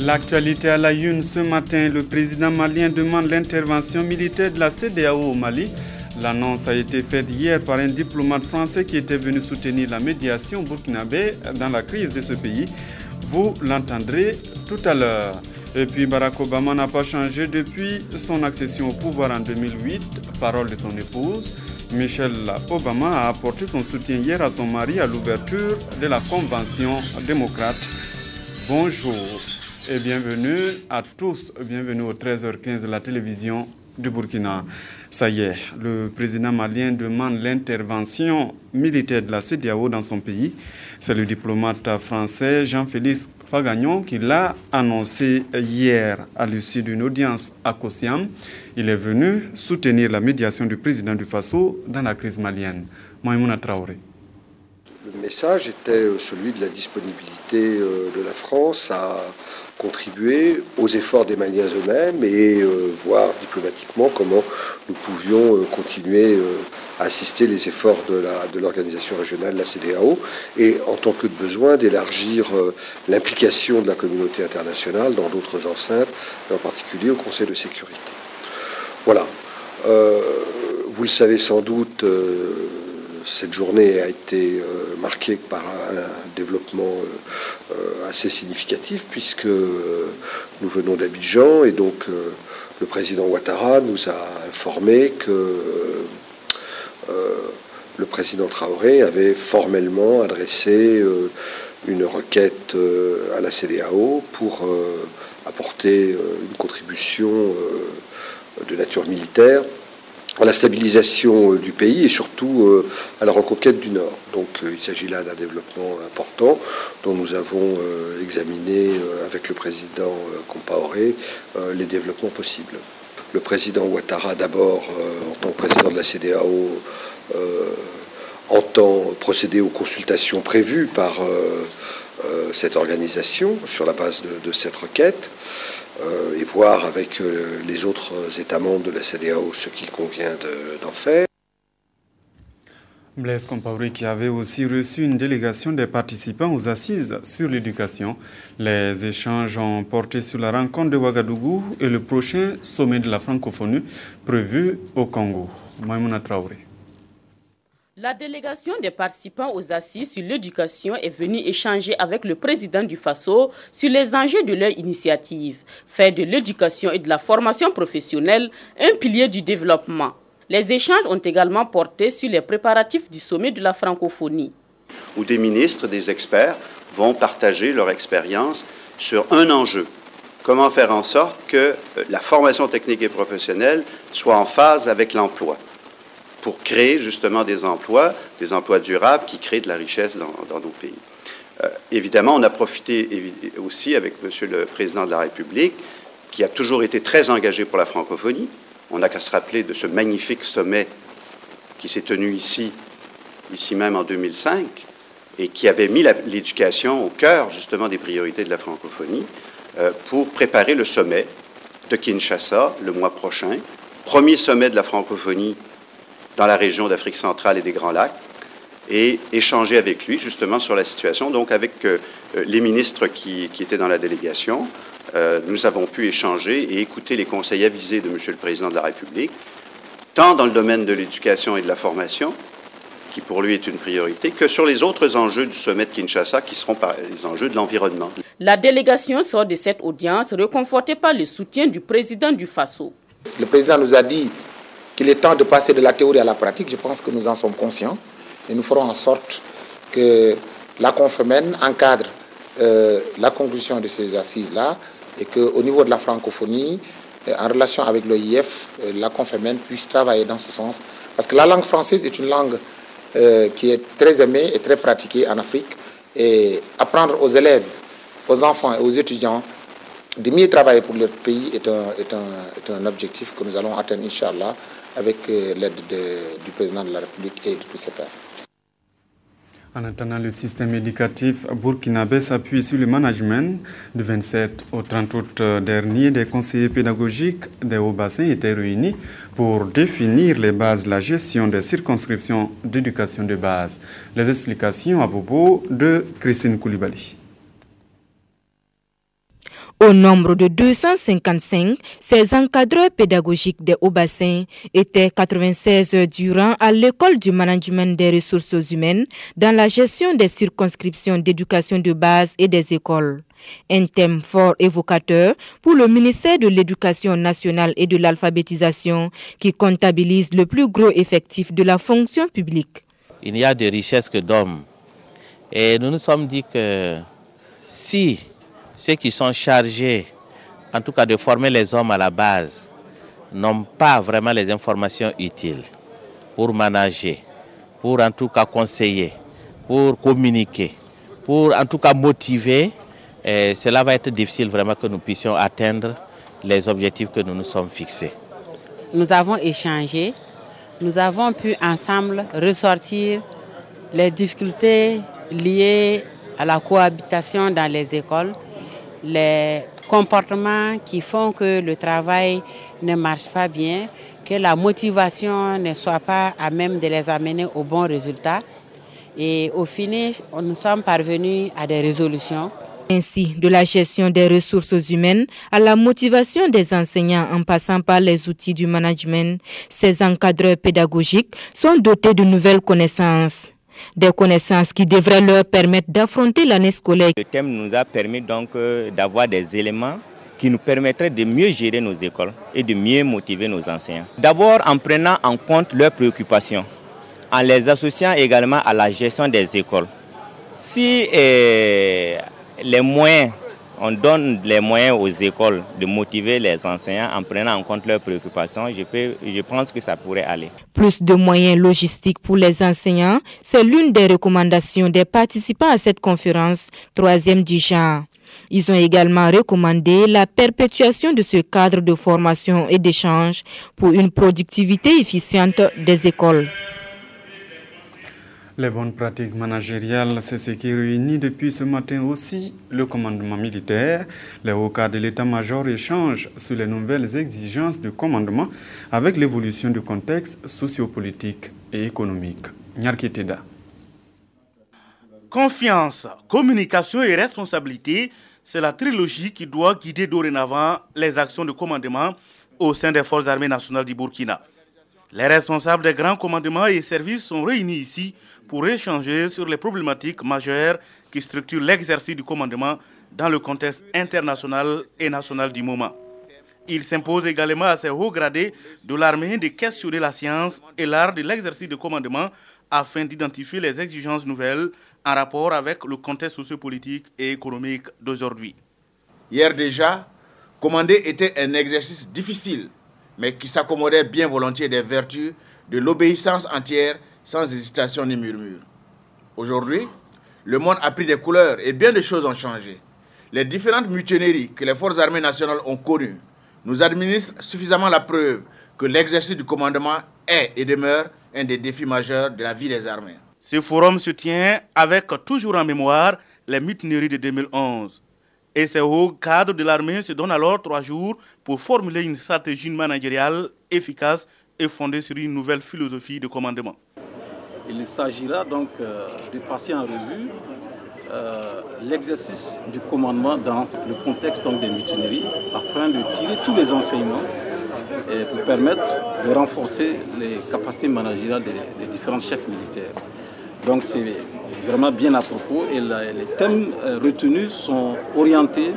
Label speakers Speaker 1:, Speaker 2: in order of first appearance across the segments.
Speaker 1: L'actualité à la une ce matin, le président malien demande l'intervention militaire de la CEDEAO au Mali. L'annonce a été faite hier par un diplomate français qui était venu soutenir la médiation burkinabé dans la crise de ce pays. Vous l'entendrez tout à l'heure. Et puis Barack Obama n'a pas changé depuis son accession au pouvoir en 2008, parole de son épouse. Michelle Obama a apporté son soutien hier à son mari à l'ouverture de la Convention démocrate. Bonjour et bienvenue à tous, bienvenue au 13h15 de la télévision du Burkina. Ça y est, le président malien demande l'intervention militaire de la CEDEAO dans son pays. C'est le diplomate français Jean-Félix Fagagnon qui l'a annoncé hier à l'issue d'une audience à Kosiam. Il est venu soutenir la médiation du président du Faso dans la crise malienne. Maïmouna Traoré.
Speaker 2: Le message était celui de la disponibilité de la France à contribuer aux efforts des Maliens eux-mêmes et voir diplomatiquement comment nous pouvions continuer à assister les efforts de l'organisation régionale, la CEDEAO, et en tant que de besoin d'élargir l'implication de la communauté internationale dans d'autres enceintes, et en particulier au Conseil de sécurité. Voilà. Vous le savez sans doute, cette journée a été marquée par un développement assez significatif puisque nous venons d'Abidjan et donc le président Ouattara nous a informé que le président Traoré avait formellement adressé une requête à la CEDEAO pour apporter une contribution de nature militaire à la stabilisation du pays et surtout à la reconquête du Nord. Donc il s'agit là d'un développement important dont nous avons examiné avec le président Compaoré les développements possibles. Le président Ouattara, d'abord, en tant que président de la CEDEAO, entend procéder aux consultations prévues par cette organisation sur la base de cette requête. Et voir avec les autres États membres de la CEDEAO ce qu'il convient d'en faire.
Speaker 1: Blaise Compaoré qui avait aussi reçu une délégation des participants aux assises sur l'éducation. Les échanges ont porté sur la rencontre de Ouagadougou et le prochain sommet de la francophonie prévu au Congo. Maïmouna Traoré.
Speaker 3: La délégation des participants aux assises sur l'éducation est venue échanger avec le président du Faso sur les enjeux de leur initiative, faire de l'éducation et de la formation professionnelle un pilier du développement. Les échanges ont également porté sur les préparatifs du sommet de la francophonie.
Speaker 4: Où des ministres, des experts vont partager leur expérience sur un enjeu. Comment faire en sorte que la formation technique et professionnelle soit en phase avec l'emploi, pour créer justement des emplois durables qui créent de la richesse dans nos pays. Évidemment, on a profité aussi avec Monsieur le Président de la République, qui a toujours été très engagé pour la francophonie. On n'a qu'à se rappeler de ce magnifique sommet qui s'est tenu ici même en 2005, et qui avait mis l'éducation au cœur justement des priorités de la francophonie, pour préparer le sommet de Kinshasa le mois prochain, premier sommet de la francophonie dans la région d'Afrique centrale et des Grands Lacs, et échanger avec lui justement sur la situation. Donc avec les ministres qui étaient dans la délégation, nous avons pu échanger et écouter les conseils avisés de Monsieur le Président de la République, tant dans le domaine de l'éducation et de la formation, qui pour lui est une priorité, que sur les autres enjeux du sommet de Kinshasa, qui seront les enjeux de l'environnement. La délégation sort de cette audience réconfortée par le soutien du président du Faso.
Speaker 5: Le président nous a dit qu'il est temps de passer de la théorie à la pratique. Je pense que nous en sommes conscients et nous ferons en sorte que la Confemène encadre la conclusion de ces assises-là et qu'au niveau de la francophonie, en relation avec l'OIF, la Confemène puisse travailler dans ce sens. Parce que la langue française est une langue qui est très aimée et très pratiquée en Afrique. Et apprendre aux élèves, aux enfants et aux étudiants de mieux travailler pour leur pays est un objectif que nous allons atteindre, Inch'Allah, avec l'aide du président de la République et de tous ses pairs.
Speaker 1: En attendant, le système éducatif burkinabé s'appuie sur le management. Du 27 au 30 août dernier, des conseillers pédagogiques des Hauts-Bassins étaient réunis pour définir les bases de la gestion des circonscriptions d'éducation de base. Les explications à propos de Christine Koulibaly.
Speaker 6: Au nombre de 255, ces encadreurs pédagogiques des Hauts-Bassins étaient 96 durant à l'école du management des ressources humaines dans la gestion des circonscriptions d'éducation de base et des écoles. Un thème fort évocateur pour le ministère de l'Éducation nationale et de l'alphabétisation qui comptabilise le plus gros effectif de la fonction publique.
Speaker 7: Il y a des richesses que d'hommes. Et nous nous sommes dit que si ceux qui sont chargés, en tout cas de former les hommes à la base, n'ont pas vraiment les informations utiles pour manager, pour en tout cas conseiller, pour communiquer, pour en tout cas motiver, cela va être difficile vraiment que nous puissions atteindre les objectifs que nous nous sommes fixés.
Speaker 8: Nous avons échangé, nous avons pu ensemble ressortir les difficultés liées à la cohabitation dans les écoles, les comportements qui font que le travail ne marche pas bien, que la motivation ne soit pas à même de les amener au bon résultat. Et au finish, nous sommes parvenus à des résolutions.
Speaker 6: Ainsi, de la gestion des ressources humaines à la motivation des enseignants en passant par les outils du management, ces encadreurs pédagogiques sont dotés de nouvelles connaissances. Des connaissances qui devraient leur permettre d'affronter l'année scolaire.
Speaker 9: Le thème nous a permis donc d'avoir des éléments qui nous permettraient de mieux gérer nos écoles et de mieux motiver nos enseignants. D'abord en prenant en compte leurs préoccupations, en les associant également à la gestion des écoles. Si les moyens, on donne les moyens aux écoles de motiver les enseignants en prenant en compte leurs préoccupations, je pense que ça pourrait aller.
Speaker 6: Plus de moyens logistiques pour les enseignants, c'est l'une des recommandations des participants à cette conférence, 3e du genre. Ils ont également recommandé la perpétuation de ce cadre de formation et d'échange pour une productivité efficiente des écoles.
Speaker 1: Les bonnes pratiques managériales, c'est ce qui réunit depuis ce matin aussi le commandement militaire. Les hauts cadres de l'état-major échangent sur les nouvelles exigences du commandement avec l'évolution du contexte sociopolitique et économique. Nyarketeda.
Speaker 10: Confiance, communication et responsabilité, c'est la trilogie qui doit guider dorénavant les actions de commandement au sein des forces armées nationales du Burkina. Les responsables des grands commandements et services sont réunis ici pour échanger sur les problématiques majeures qui structurent l'exercice du commandement dans le contexte international et national du moment. Il s'impose également à ces hauts gradés de l'armée de questionner la science et l'art de l'exercice de commandement afin d'identifier les exigences nouvelles en rapport avec le contexte sociopolitique et économique d'aujourd'hui.
Speaker 5: Hier déjà, commander était un exercice difficile, mais qui s'accommodait bien volontiers des vertus de l'obéissance entière, sans hésitation ni murmure. Aujourd'hui, le monde a pris des couleurs et bien des choses ont changé. Les différentes mutineries que les forces armées nationales ont connues nous administrent suffisamment la preuve que l'exercice du commandement est et demeure un des défis majeurs de la vie des armées.
Speaker 10: Ce forum se tient avec toujours en mémoire les mutineries de 2011. Et ces hauts cadres de l'armée se donnent alors 3 jours pour formuler une stratégie managériale efficace et fondée sur une nouvelle philosophie de commandement.
Speaker 11: Il s'agira donc de passer en revue l'exercice du commandement dans le contexte des mutineries afin de tirer tous les enseignements et pour permettre de renforcer les capacités managériales des différents chefs militaires. Donc c'est vraiment bien à propos et les thèmes retenus sont orientés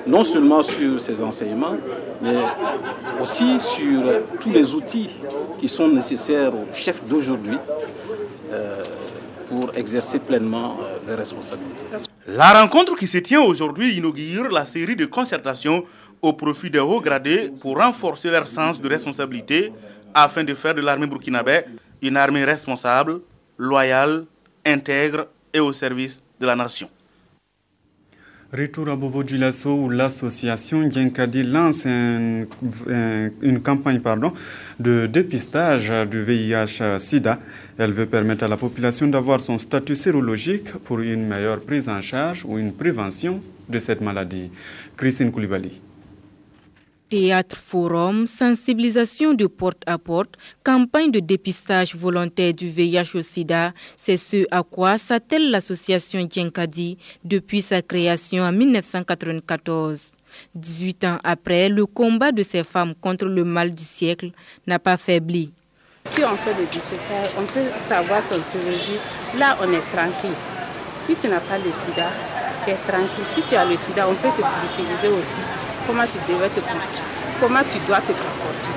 Speaker 11: non seulement sur ces enseignements, mais aussi sur tous les outils qui sont nécessaires aux chefs d'aujourd'hui pour exercer pleinement leurs responsabilités.
Speaker 10: La rencontre qui se tient aujourd'hui inaugure la série de concertations au profit des hauts gradés pour renforcer leur sens de responsabilité afin de faire de l'armée burkinabé une armée responsable, loyale, intègre et au service de la nation.
Speaker 1: Retour à Bobo Dioulasso où l'association Djenkadi lance une campagne de dépistage du VIH-Sida. Elle veut permettre à la population d'avoir son statut sérologique pour une meilleure prise en charge ou une prévention de cette maladie. Christine Koulibaly.
Speaker 6: Théâtre, forum, sensibilisation de porte à porte, campagne de dépistage volontaire du VIH au sida, c'est ce à quoi s'attelle l'association Djenkadi depuis sa création en 1994. 18 ans après, le combat de ces femmes contre le mal du siècle n'a pas faibli.
Speaker 12: Si on fait le dépistage, on peut savoir son chirurgie. Là, on est tranquille. Si tu n'as pas le sida, tu es tranquille. Si tu as le sida, on peut te sensibiliser aussi. Comment tu devais te comporter, comment tu dois te comporter.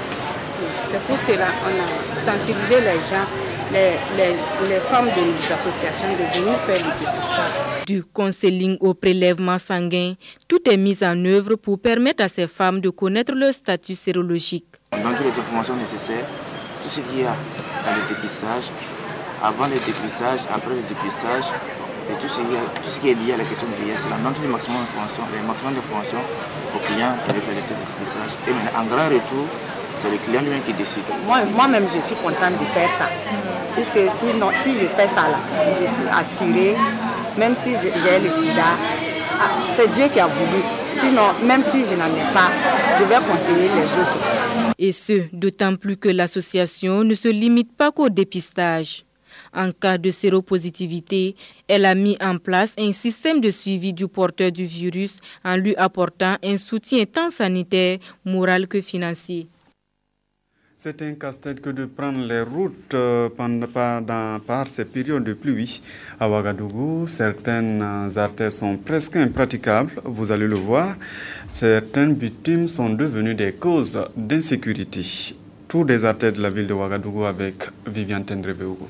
Speaker 12: C'est pour cela qu'on a sensibilisé les gens, les femmes de nos associations de venir faire le dépistage.
Speaker 6: Du counseling au prélèvement sanguin, tout est mis en œuvre pour permettre à ces femmes de connaître leur statut sérologique.
Speaker 13: On donne toutes les informations nécessaires, tout ce qu'il y a dans le dépistage, avant le dépistage, après le dépistage, et tout ce qui est lié à la question de vieillesse. On donne tout le maximum d'informations aux clients qui veulent faire le test de dépistage. Et maintenant, en grand retour, c'est le client lui-même qui décide.
Speaker 14: Moi-même, je suis contente de faire ça. Puisque si je fais ça là, je suis assurée, même si j'ai le sida, c'est Dieu qui a voulu. Sinon, même si je n'en ai pas, je vais conseiller les autres.
Speaker 6: Et ce, d'autant plus que l'association ne se limite pas qu'au dépistage. En cas de séropositivité, elle a mis en place un système de suivi du porteur du virus en lui apportant un soutien tant sanitaire, moral que financier.
Speaker 1: C'est un casse-tête que de prendre les routes par ces périodes de pluie. À Ouagadougou, certaines artères sont presque impraticables, vous allez le voir. Certaines bitumes sont devenues des causes d'insécurité. Tous des artères de la ville de Ouagadougou avec Viviane Tendrebe-Ogo.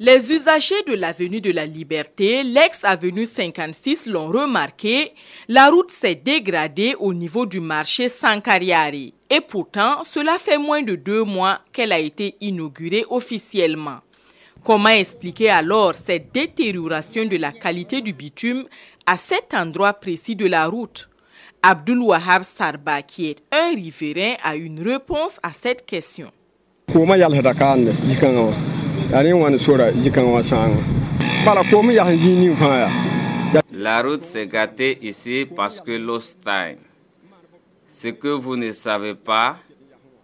Speaker 15: Les usagers de l'avenue de la Liberté, l'ex-avenue 56 l'ont remarqué, la route s'est dégradée au niveau du marché Sankariari. Et pourtant, cela fait moins de 2 mois qu'elle a été inaugurée officiellement. Comment expliquer alors cette détérioration de la qualité du bitume à cet endroit précis de la route? Abdul Wahab Sarba, qui est un riverain, a une réponse à cette question.
Speaker 16: La route s'est gâtée ici parce que l'eau stagne. Ce que vous ne savez pas,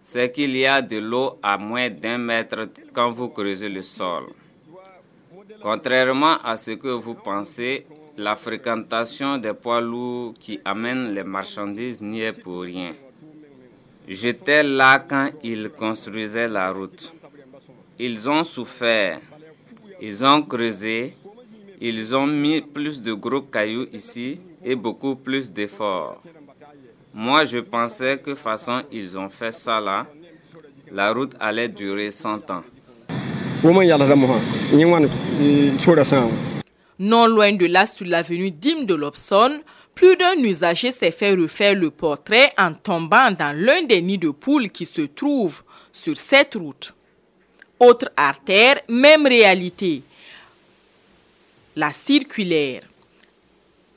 Speaker 16: c'est qu'il y a de l'eau à moins d'1 mètre quand vous creusez le sol. Contrairement à ce que vous pensez, la fréquentation des poids lourds qui amènent les marchandises n'y est pour rien. J'étais là quand ils construisaient la route. Ils ont souffert, ils ont creusé, ils ont mis plus de gros cailloux ici et beaucoup plus d'efforts. Moi, je pensais que de toute façon, ils ont fait ça là, la route allait durer 100 ans.
Speaker 15: Non loin de là, sur l'avenue Dim de Lobson, plus d'un usager s'est fait refaire le portrait en tombant dans l'un des nids de poules qui se trouvent sur cette route. Autre artère, même réalité. La circulaire.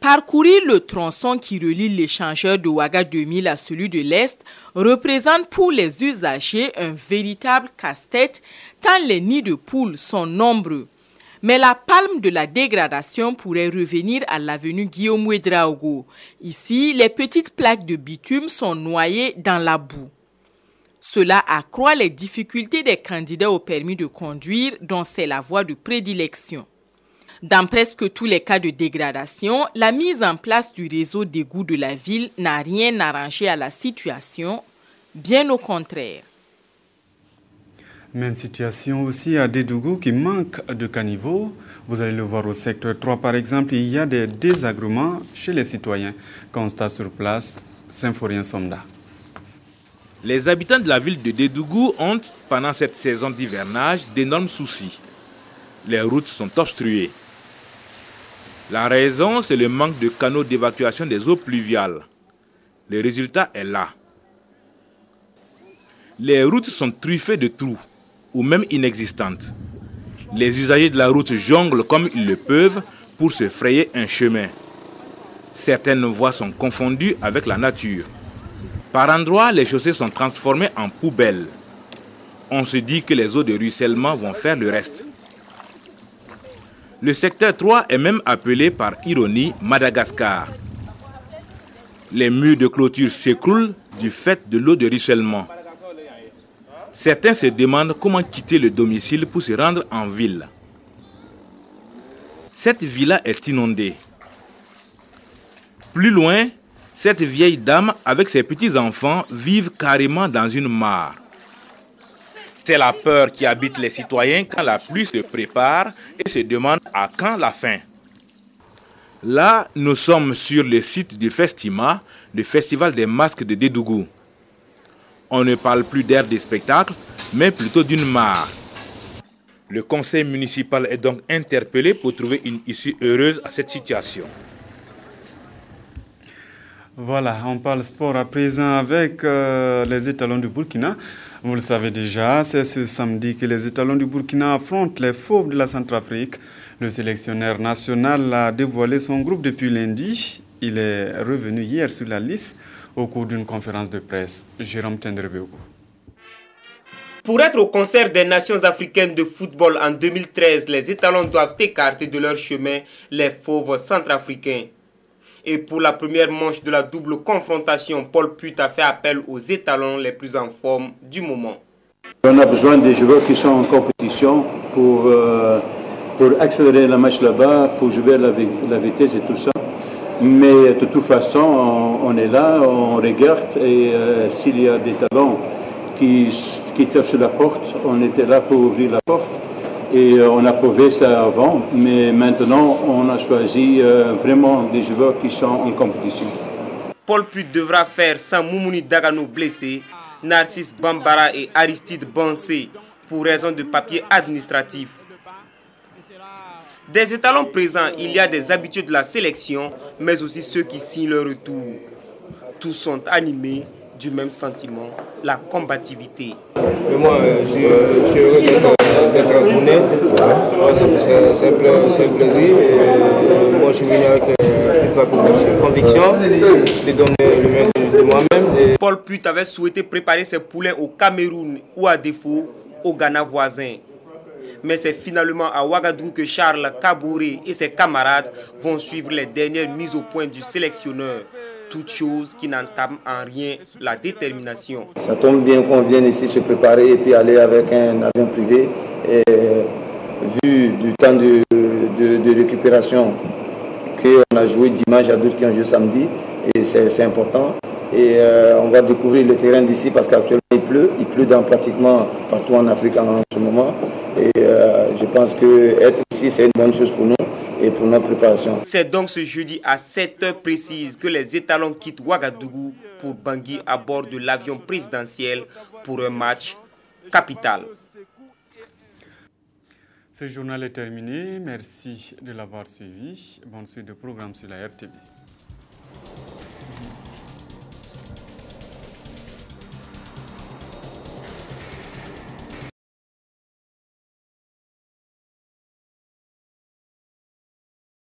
Speaker 15: Parcourir le tronçon qui relie l'échangeur de Ouaga 2000 à celui de l'Est représente pour les usagers un véritable casse-tête tant les nids de poules sont nombreux. Mais la palme de la dégradation pourrait revenir à l'avenue Guillaume Ouedraogo. Ici, les petites plaques de bitume sont noyées dans la boue. Cela accroît les difficultés des candidats au permis de conduire dont c'est la voie de prédilection. Dans presque tous les cas de dégradation, la mise en place du réseau d'égouts de la ville n'a rien arrangé à la situation, bien au contraire.
Speaker 1: Même situation aussi à Dédougou qui manque de caniveaux. Vous allez le voir au secteur 3 par exemple, il y a des désagréments chez les citoyens. Constat sur place, Symphorien Somda.
Speaker 17: Les habitants de la ville de Dédougou ont, pendant cette saison d'hivernage, d'énormes soucis. Les routes sont obstruées. La raison, c'est le manque de canaux d'évacuation des eaux pluviales. Le résultat est là. Les routes sont truffées de trous, ou même inexistantes. Les usagers de la route jonglent comme ils le peuvent pour se frayer un chemin. Certaines voies sont confondues avec la nature. Par endroits, les chaussées sont transformées en poubelles. On se dit que les eaux de ruissellement vont faire le reste. Le secteur 3 est même appelé par ironie Madagascar. Les murs de clôture s'écroulent du fait de l'eau de ruissellement. Certains se demandent comment quitter le domicile pour se rendre en ville. Cette villa est inondée. Plus loin, cette vieille dame avec ses petits-enfants vivent carrément dans une mare. C'est la peur qui habite les citoyens quand la pluie se prépare et se demande à quand la fin. Là, nous sommes sur le site du Festima, le festival des masques de Dédougou. On ne parle plus d'aire de spectacle, mais plutôt d'une mare. Le conseil municipal est donc interpellé pour trouver une issue heureuse à cette situation.
Speaker 1: Voilà, on parle sport à présent avec les étalons du Burkina. Vous le savez déjà, c'est ce samedi que les étalons du Burkina affrontent les fauves de la Centrafrique. Le sélectionneur national a dévoilé son groupe depuis lundi. Il est revenu hier sur la liste au cours d'une conférence de presse. Jérôme Tendrebego.
Speaker 18: Pour être au concert des nations africaines de football en 2013, les étalons doivent écarter de leur chemin les fauves centrafricains. Et pour la première manche de la double confrontation, Paul Put a fait appel aux étalons les plus en forme du moment.
Speaker 19: On a besoin des joueurs qui sont en compétition pour accélérer le match là-bas, pour jouer la vitesse et tout ça. Mais de toute façon, on est là, on regarde et s'il y a des talents qui tapent sur la porte, on était là pour ouvrir la porte. Et on a prouvé ça avant, mais maintenant on a choisi vraiment des joueurs qui sont en compétition.
Speaker 18: Paul Put devra faire sans Moumouni Dagano blessé, Narcisse Bambara et Aristide Bansé pour raison de papier administratif. Des étalons présents, il y a des habitués de la sélection, mais aussi ceux qui signent leur retour. Tous sont animés du même sentiment, la combativité.
Speaker 20: Mais moi, je suis heureux d'être abonné. C'est un plaisir. Et moi, je suis venu avec toute la conviction de donner le meilleur de moi-même.
Speaker 18: Paul Put avait souhaité préparer ses poulains au Cameroun ou à défaut au Ghana voisin. Mais c'est finalement à Ouagadougou que Charles Kabouré et ses camarades vont suivre les dernières mises au point du sélectionneur. Toute chose qui n'entame en rien la détermination.
Speaker 13: Ça tombe bien qu'on vienne ici se préparer et puis aller avec un avion privé. Et vu du temps de récupération qu'on a joué dimanche, à d'autres qui ont joué samedi, et c'est important. Et on va découvrir le terrain d'ici parce qu'actuellement il pleut dans pratiquement partout en Afrique en ce moment. Et je pense qu'être ici c'est une bonne chose pour nous et pour notre préparation.
Speaker 18: C'est donc ce jeudi à 7h précises que les étalons quittent Ouagadougou pour Bangui à bord de l'avion présidentiel pour un match capital.
Speaker 1: Ce journal est terminé. Merci de l'avoir suivi. Bonne suite de programme sur la RTV.